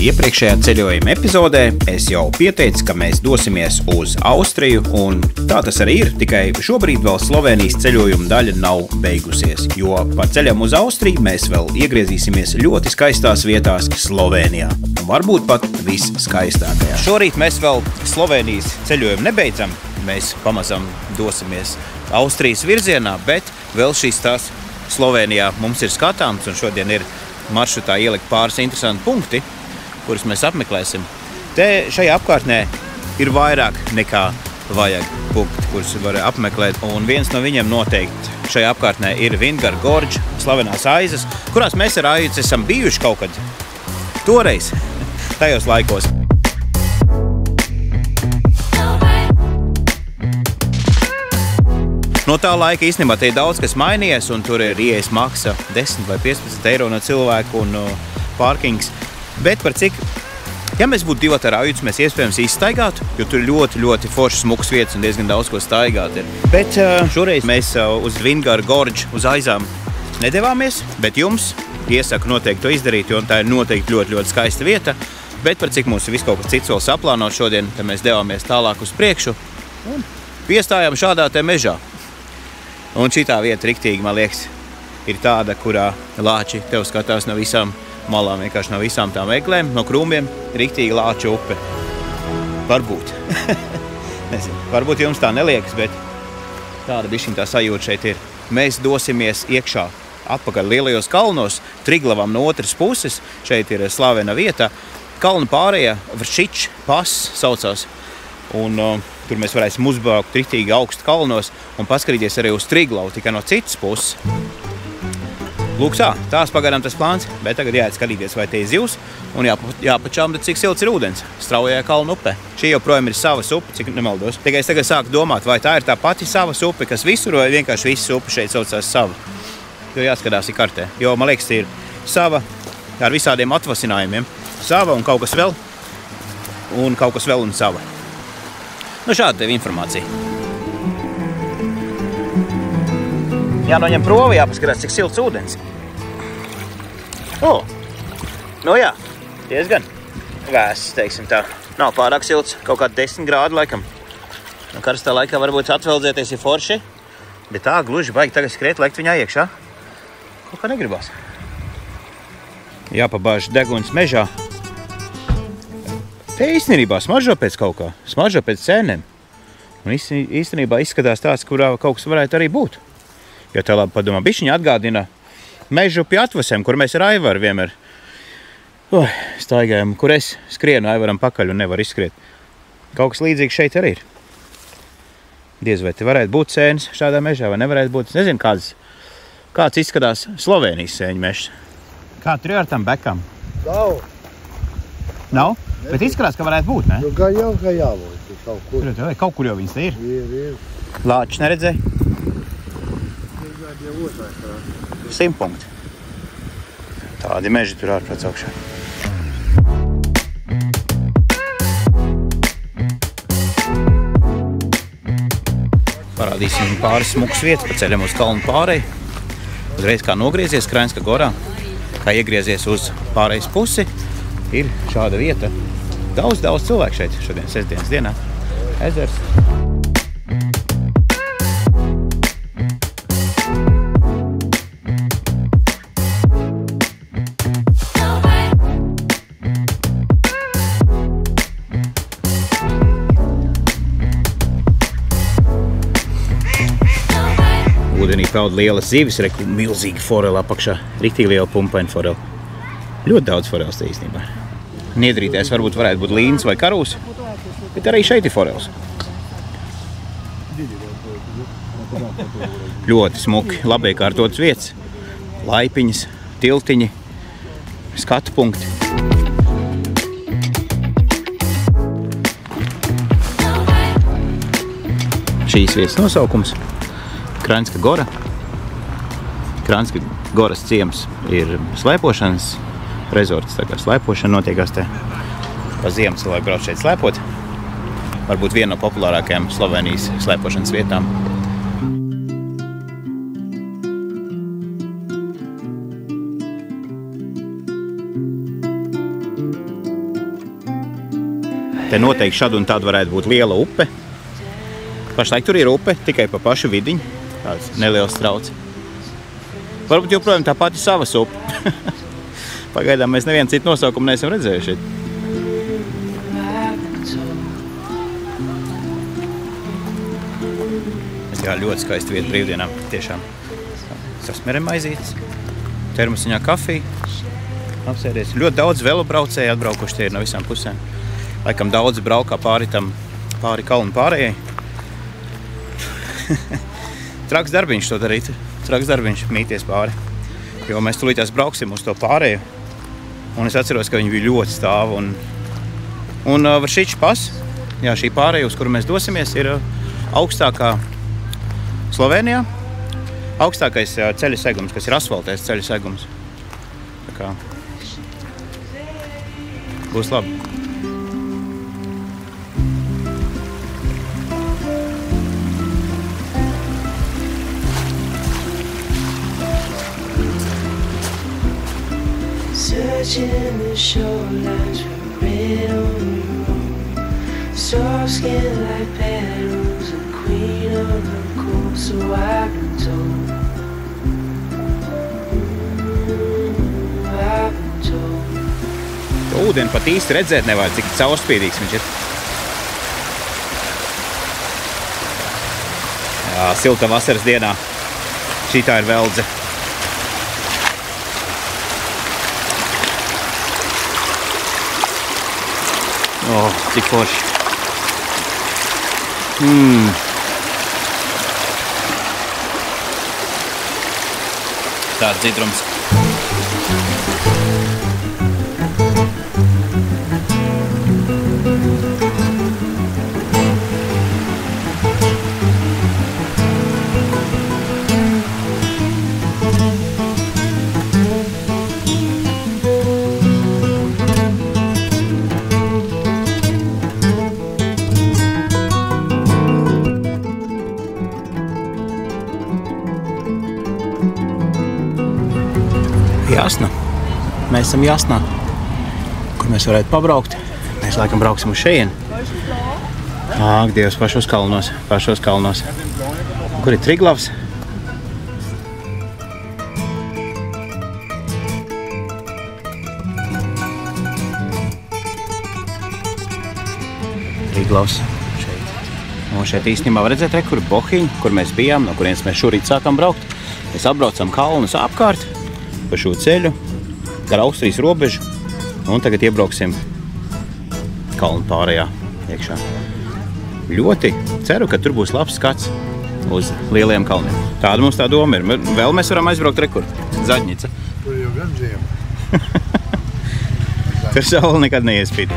Iepriekšējā ceļojuma epizodē es jau pieteicu, ka mēs dosimies uz Austriju, un tā tas arī ir, tikai šobrīd vēl Slovenijas ceļojuma daļa nav beigusies, jo pa ceļam uz Austriju mēs vēl iegriezīsimies ļoti skaistās vietās Slovenijā, un varbūt pat visskaistākajā. Šorīt mēs vēl Slovenijas ceļojumu nebeidzam, mēs pamazam dosimies Austrijas virzienā, bet vēl šīs tās Slovenijā mums ir skatāms, un šodien ir maršrutā ielikt pāris interesanti punkti, kurus mēs apmeklēsim. Te šajā apkārtnē ir vairāk nekā vajag punkti, kurus var apmeklēt, un viens no viņiem noteikti šajā apkārtnē ir Vindgar Gorge, slavenās aizas, kurās mēs ar Aici esam bijuši kaut kad toreiz, tajos laikos. No tā laika īstenībā te ir daudz kas mainījies, un tur ir ieejas maksa 10 vai 15 eiro no cilvēku un parkings. Bet par cik, ja mēs būtu divi ar Aici, mēs iespējams izstaigātu, jo tur ir ļoti foršas smukas vietas un diezgan daudz ko staigāt ir. Bet šoreiz mēs uz Vindgar Gorge, uz aizām nedevāmies, bet jums iesaku noteikti to izdarīt, jo tā ir noteikti ļoti skaista vieta. Bet par cik mums viss kaut kas cits vēl saplānot šodien, tad mēs devāmies tālāk uz priekšu un piestājām šādā te mežā. Un šitā vieta riktīgi, man liekas, ir tāda, kurā lāči tev skatās no visām malām, vienkārši no visām tām eglēm, no krūmiem, riktīgi lāču upe. Varbūt. Nezinu, varbūt jums tā neliekas, bet tāda bišķiņ tā sajūta šeit ir. Mēs dosimies iekšā atpakaļ lielajos kalnos, Triglavam no otras puses, šeit ir slavena vieta. Kalnu pārējā Vršič pas saucās, un tur mēs varēsim uzbraukt riktīgi augstu kalnos un paskatīties arī uz Triglavu, tikai no citas puses. Lūk tās pagaidām tas plāns, bet tagad jāiet skatīties, vai te ir zivs, un jāpačām, cik silts ir ūdens straujajā kalnu upē. Šī joprojām ir savas upe, cik nemaldos. Tikai es tagad sāku domāt, vai tā ir tā pati savas upe, kas visur, vai vienkārši visas upe šeit saucās sava. Jo jāskatās ir kartē, jo, man liekas, ir sava ar visādiem atvasinājumiem. Sava un kaut kas vēl, un sava. Nu, šāda tev informācija. Jānoņem provi, jāpaskatās, cik silts ūdens. Nu jā, diezgan vēss, teiksim tā. Nav pārāk silts, kaut kādi 10 grādi laikam. Nu, karstā laikā varbūt atveldzēties ir forši, bet tā gluži baigi tagad skriet, lekt viņā iekšā. Kaut kā negribās. Jāpabāž deguns mežā. Te īstenībā smaržo pēc kaut kā, smaržo pēc cēnēm. Un īstenībā izskatās tāds, kurā kaut kas varētu arī būt. Jo tā labi padomā, bišķiņa atgādina mežu pie atvasēm, kur mēs ar Aivaru vienmēr staigājam, kur es skrienu Aivaram pakaļ un nevaru izskriet. Kaut kas līdzīgs šeit arī ir. Diez vai te varētu būt sēnes šādā mežā vai nevarētu būt. Es nezinu, kāds izskatās Slovenijas sēņu mežs. Kā tur ir ar tam bekam? Nav. Nav? Bet izskatās, ka varētu būt, ne? Nu, gan jau, ka jābūt kaut kur. Kaut kur jau viņas te ir. Ir. Lāčs neredzēja? 100 punkti. Tādi meži tur ārprāts augšā. Parādīsim pāris smukas vietas pa ceļam uz kalnu pārēju. Uzreiz kā nogriezies Krainska gorā, kā iegriezies uz pārējas pusi, ir šāda vieta. Daudz cilvēku šeit šodien, sestdienas dienā. Ezers. Ūdenī peld lielas zivis, reku milzīgi forela apakšā. Riktīgi liela pumpaina forela. Ļoti daudz forelas te īstenībā. Niedrītēs varbūt varētu būt līns vai karūs, bet arī šeit ir forels. Ļoti smuki, labi iekārtotas vietas. Laipiņas, tiltiņi, skatu punkti. Šīs vietas nosaukums Krainska gora. Krainska goras ciems ir slēpošanas rezorts, tā kā slēpošana notiekās te. Pa ziemu cilvēki brauc šeit slēpot. Varbūt viena no populārākajām Slovenijas slēpošanas vietām. Te noteikti šad un tad varētu būt liela upe. Pašlaik tur ir upe, tikai pa pašu vidiņu. Tāds neliels trauci. Varbūt joprojām tā pati savas upe. Pagaidām mēs nevienu citu nosaukumu neesam redzējuši. Jā, ļoti skaisti vieta brīvdienām. Tiešām sasmerem aizītes. Termosiņā kafija. Apsēdies. Ļoti daudz velobraucēji atbraukuši tie ir no visām pusēm. Laikam daudz braukā pāri kalnu pārējai. Traks darbiņš to darīt. Traks darbiņš mīties pāri. Jo mēs tulītās brauksim uz to pārēju. Un es atceros, ka viņi bija ļoti stāvi. Un Vršičs pas, jā, šī pārēja, uz kuru mēs dosimies, ir augstākā Slovenijā. Augstākais ceļa segums, kas ir asfaltēs ceļa segums. Tā kā būs labi. Searching the shorelines for red on your own. Soft skin like petals, a queen of the cold, so I've been told. I've been told. To ūdeni pat īsti redzēt nevar, cik caurspīdīgs viņš ir. Jā, silta vasaras dienā. Šitā ir veldze. Cik forši. Tāds dzidrums. Jasna. Mēs esam Jasnā, kur mēs varētu pabraukt. Mēs laikam brauksim uz šejieni. Ak, Dievs, pašos kalnos. Kur ir Triglavs? Triglavs. Šeit. Un šeit īstenībā var redzēt, kur ir Bohiņa, kur mēs bijām, no kurienes mēs šorīt sākam braukt. Mēs apbraucam kalnus apkārt pa šo ceļu, gar Austrijas robežu, un tagad iebrauksim kalnu pārējā iekšā. Ļoti ceru, ka tur būs labs skats uz lieliem kalniem. Tāda mums tā doma ir. Vēl mēs varam aizbraukt rekur. Zaļņica. Tur jau gan ziema. Tur saule nekad neiespīd.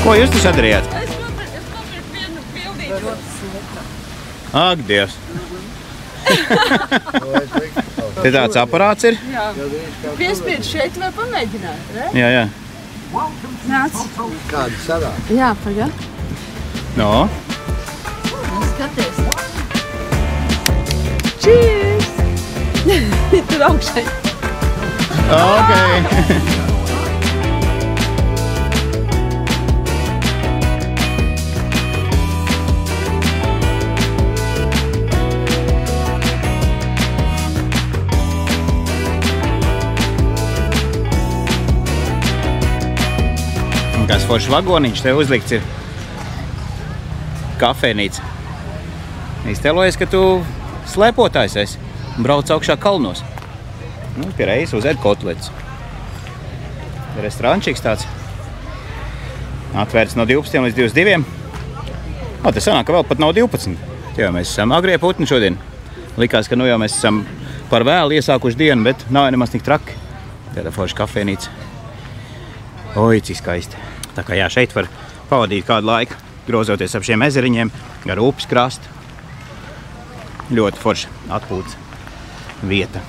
Ko jūs te sadarījāt? Es nopirku vienu bildīti. Ak, Dievs. Te tāds aparāts ir? Jā. Piespied šeit vai pamēģināt, re? Jā. Nāc. Kādi sarāk? Jā, pagad. No. Skaties. Cheers! Tur augšai. Ok. Kāds foršs vagoniņš tev uzlikts ir kafēnīca. Iztēlojies, ka tu slēpotājs esi un brauc augšā kalnos. Pie reizes uzēd kotletes. Restorānčiks tāds. Atvērts no 12 līdz 22. Te sanāk, ka vēl pat nav 12. Jā, mēs esam agrie putni šodien. Likās, ka nu jau mēs esam par vēlu iesākuši dienu, bet nav nemaz tik traki. Tāda forša kafēnīca. Oi, cik skaisti. Tā kā jā, šeit var pavadīt kādu laiku, grozoties ap šiem ezeriņiem, gar upes krastu. Ļoti forša atpūtas vieta.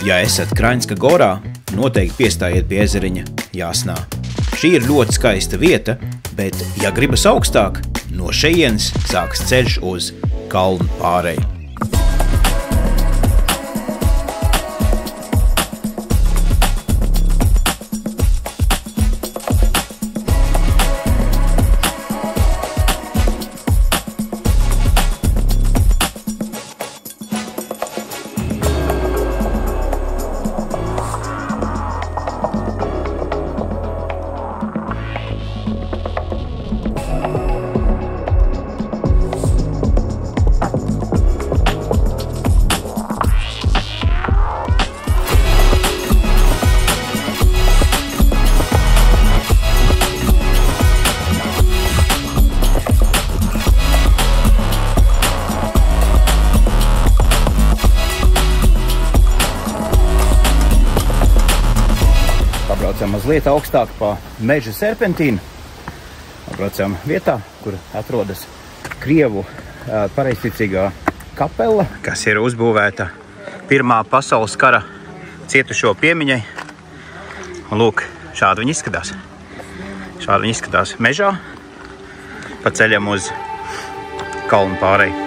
Ja esat Kraņska gorā, noteikti piestājiet pie ezeriņa Jāsnā. Šī ir ļoti skaista vieta, bet, ja gribas augstāk, no šejienes sākas ceļš uz kalnu pāreju. Braucam mazliet augstāk pa meža serpentīnu. Braucam vietā, kur atrodas Krievu pareizticīgā kapela, kas ir uzbūvēta Pirmā pasaules kara cietušo piemiņai. Un lūk, šādi viņi izskatās. Šādi viņi izskatās mežā pa ceļam uz kalnu pāreju.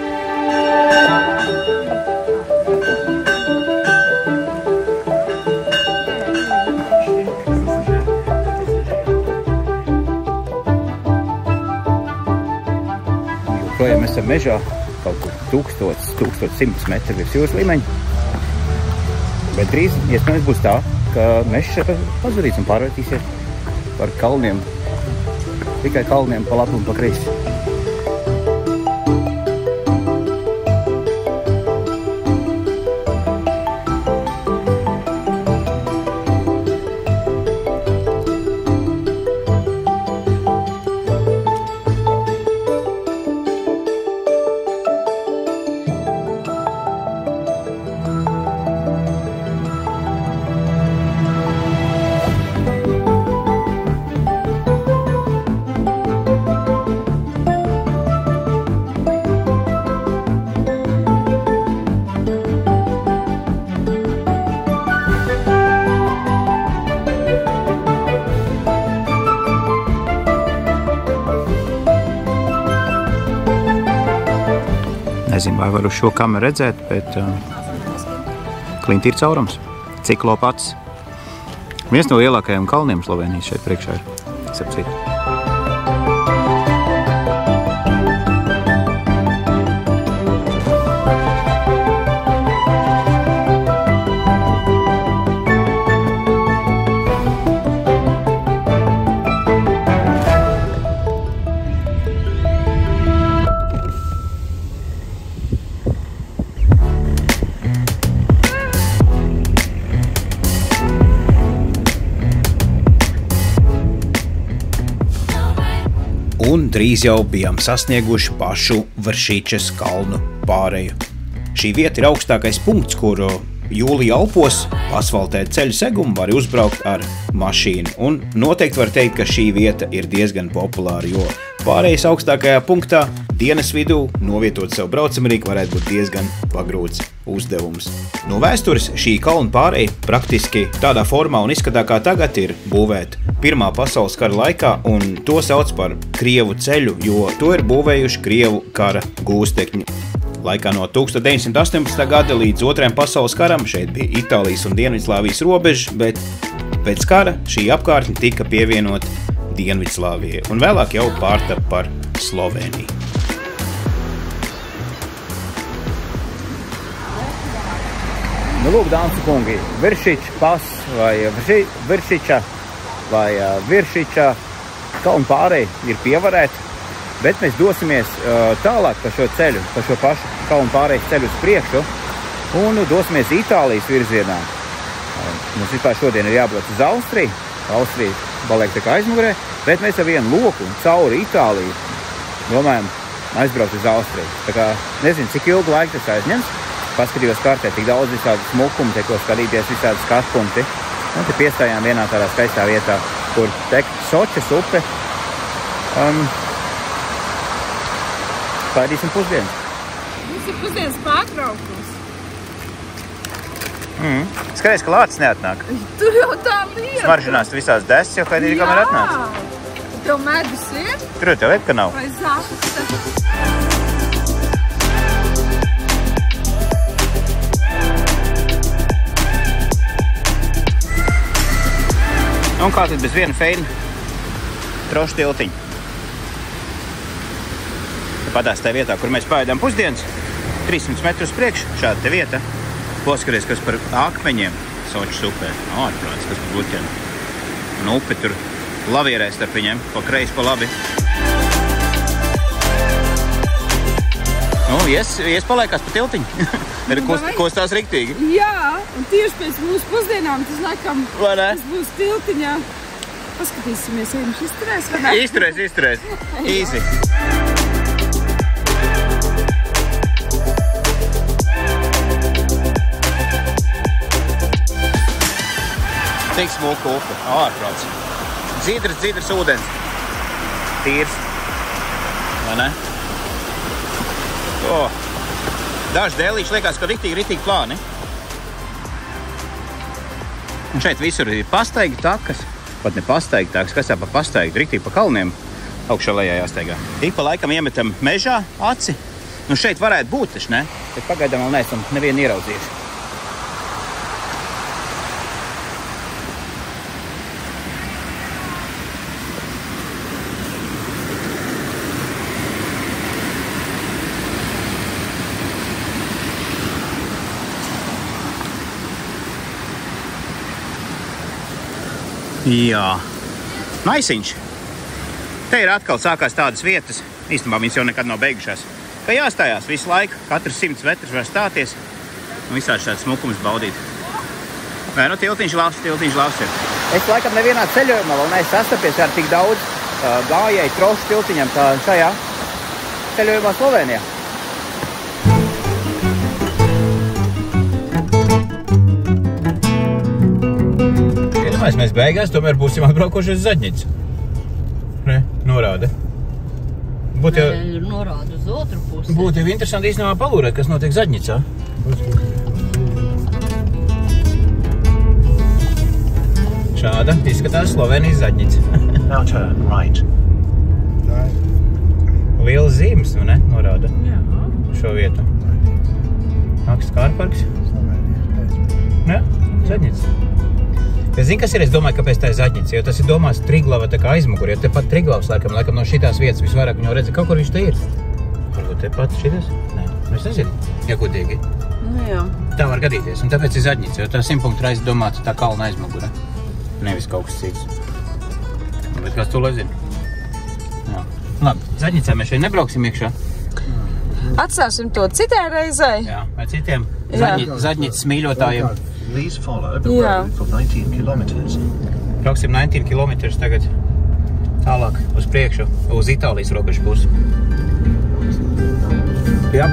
Projām esam mežā kaut kur 1100 metru virs jūras līmeņa. Bet drīz iespējams būs tā, ka mežs pazudīs un pārvērtīsies par kalniem. Tikai kalniem pa labu un pa kreisi. Nezinu, vai var uz šo kameru redzēt, bet klinti ir caurums. Ciklopats. Viens no lielākajiem kalniem Slovenijas šeit priekšā ir. Sapcīt. Un drīz jau bijām sasnieguši pašu Vršičas kalnu pāreju. Šī vieta ir augstākais punkts, kur jūlija alpos asfaltēt ceļu segumu var uzbraukt ar mašīnu. Un noteikti var teikt, ka šī vieta ir diezgan populāra, jo pārejas augstākajā punktā dienas vidū novietot savu braucamrīku varētu būt diezgan pagrūts uzdevums. No vēstures šī kalnu pāreja praktiski tādā formā un izskatā kā tagad ir būvēta Pirmā pasaules kara laikā, un to sauc par Krievu ceļu, jo to ir būvējuši Krievu kara gūstekņi. Laikā no 1918. gada līdz Otrajam pasaules karam šeit bija Itālijas un Dienvidslāvijas robeža, bet pēc kara šī apkārtne tika pievienota Dienvidslāvijai un vēlāk jau pārtapa par Sloveniju. Nu, lūk, dāmas un kungi, Vršiča pas vai Vršiča vai Viršiča kalnu pāreja ir pievarēta, bet mēs dosimies tālāk pa šo ceļu, pa šo pašu kalnu pārejas ceļu uz priekšu un dosimies Itālijas virzienā. Mums vispār šodien ir jābrauc uz Austriju. Austrija paliek tā kā aizmugurē, bet mēs ar vienu loku cauri Itāliju domājam aizbraukt uz Austriju. Tā kā nezinu, cik ilgu laiku tas aizņems. Paskatījos kartē, tik daudz visādi smukumu, te ko skatīties, visādi skatpunkti. Un te piestājām vienā tādā skaistā vietā, kur tek Sočas upe. Paēdīsim pusdienas. Mums ir pusdienas pārtraukums. Skaties, ka lācis neatnāk. Tur jau tā lieta. Smaržinās visās desas, jau kā ir kamēr atnāc. Tev medus ir? Tur tev ir, ka nav. Vai zāpsta? Un kā tad bez viena feina trošu tiltiņa. Padās tajā vietā, kur mēs pāēdām pusdienas, 300 metrus priekš, šāda te vieta. Paskaties, kas par akmeņiem Sočas upē. Ārprāts, kas par buķiem. Un upe tur lavierē starp viņiem, pa kreisi, pa labi. Nu, ies paliekās pa tiltiņu. Kostās riktīgi. Jā, un tieši pēc mūsu pusdienām tas laikam, Vai ne? tas būs tiltiņā. Paskatīsimies, vai viņš izturēs vai ne? Izturēs. Easy. Tik smuka upe, ārprāts. Dzīdrs ūdens. Tīrs. Vai ne? Daži dēlīši liekas, ka riktīgi plāni. Un šeit visur ir pastaigi takas. Pat ne pastaigi takas, kas tā pa pastaigi, riktīgi pa kalniem. Augšā lejā jāsteigā. Ik pa laikam iemetam mežā aci. Nu šeit varētu būt, taču ne? Bet pagaidām vēl neesam nevienu ieraudzījuši. Jā, maisiņš. Te ir atkal sākās tādas vietas, īstenībā viņas jau nekad nav beigušās, ka jāstājās visu laiku, katrs 100 metrus var stāties un visādi šāds smukums baudīt. Vai nu tiltiņš labs ir. Es laikam nevienā ceļojumā vēl neesmu sastapies ar tik daudz gājēju trošu tiltiņam kā šajā ceļojumā Slovenijā. Mēs beigās tomēr būsim atbraukuši uz Zaģnicu. Ne, norāda. Norāda uz otru pusi. Būtu jau interesanti īstenībā palūrēt, kas notiek Zaģnicā. Šāda izskatās Slovenijas Zaģnica. Now turn right. Liela zīmes, nu ne, norāda Jā. šo vietu. Naksts kārparks. Ne, Zaģnica. Es zinu, kas ir, es domāju, kāpēc tā ir Zaģnica, jo tas ir domāts Triglava tā kā aizmugur, jo te pat Triglavs laikam no šitās vietas visvairāk viņu redzi, kaut kur viņš te ir. Varbūt te pat šitas? Nē, es nezinu, iegudīgi. Nu jā. Tā var gadīties, un tāpēc ir Zaģnica, jo tā 100 punktu reizi domāta tā kalna aizmugura. Nevis kaut kas cits. Bet kas tu lai zini? Jā. Labi, Zaģnicā mēs šeit nebrauksim iekšā. Atstāsim to citai reizei. Jā, vai citiem Jā. Zaģnicas mīļotājiem. Please follow the Jā. road for 19 kilometers. Brauksim 19 kilometrus tagad tālāk uz priekšu, uz Itālijas robežu pusi. Jā.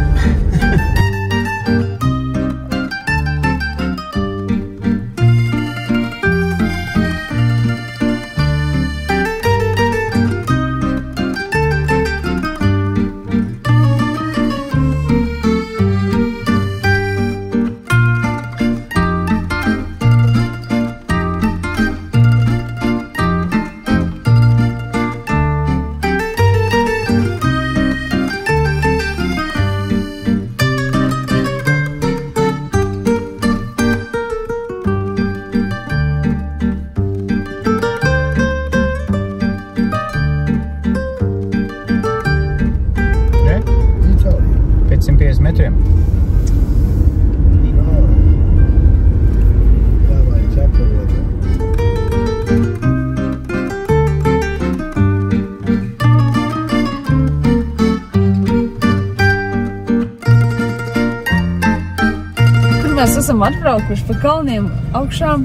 Mēs esam atbraukuši pa kalniem augšām,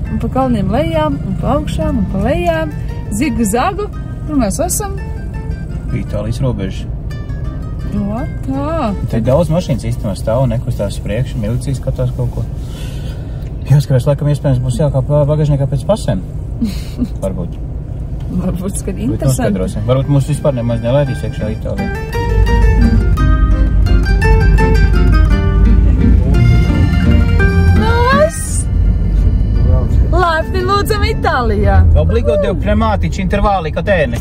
un pa kalniem lejām, un pa augšām, un pa lejām. Zigu zagu, kur mēs esam? Itālijas robežas. Jo, tā. Te ir daudz mašīnas īstenībā stāv un nekustās priekšu, milicija skatās kaut ko. Jāskatās, laikam iespējams būs jākāp bagažniekā pēc pasēm. Varbūt. Varbūt skat interesanti. Varbūt mūs vispār nemaz nelaidīs iekšā Itālijā. Obbligo devo pneumatici intervalli catene.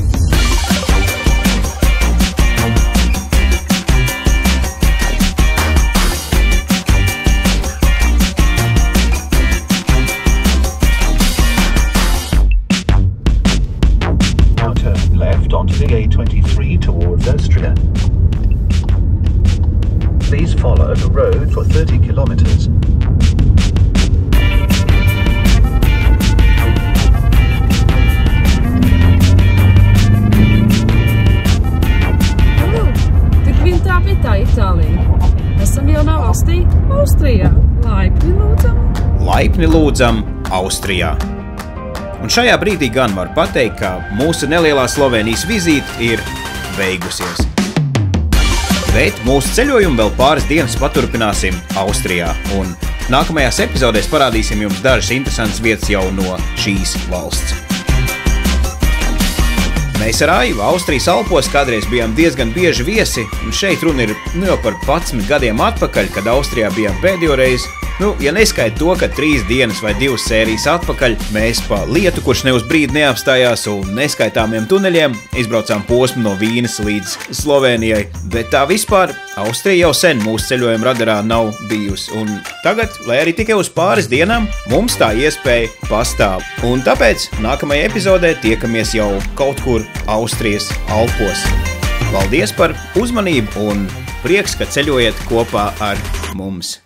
Now turn left onto the A23 towards Austria. Please follow the road for 30 kilometers. Tā Itālija. Esam jaunā valstī, Austrijā. Laipni lūdzam. Laipni lūdzam Austrijā. Un šajā brīdī gan var pateikt, ka mūsu nelielā Slovenijas vizīte ir beigusies. Bet mūsu ceļojumu vēl pāris dienas paturpināsim Austrijā. Un nākamajās epizodēs parādīsim jums dažas interesantas vietas jau no šīs valsts. Mēs ar Aivu Austrijas Alpos kādreiz bijām diezgan bieži viesi, un šeit runa ir jau par 11 gadiem atpakaļ, kad Austrijā bijām pēdējo reizi. Ja neskaita to, ka 3 dienas vai 2 sērijas atpakaļ mēs pa lietu, kurš ne uz brīdi neapstājās, un neskaitāmiem tuneļiem izbraucām posmu no Vīnes līdz Slovenijai. Bet tā vispār Austrija jau sen mūsu ceļojuma radarā nav bijusi, un tagad, lai arī tikai uz pāris dienām, mums tā iespēja pastāv. Un tāpēc nākamajā epizodē tiekamies jau kaut kur Austrijas Alpos. Paldies par uzmanību un prieks, ka ceļojat kopā ar mums!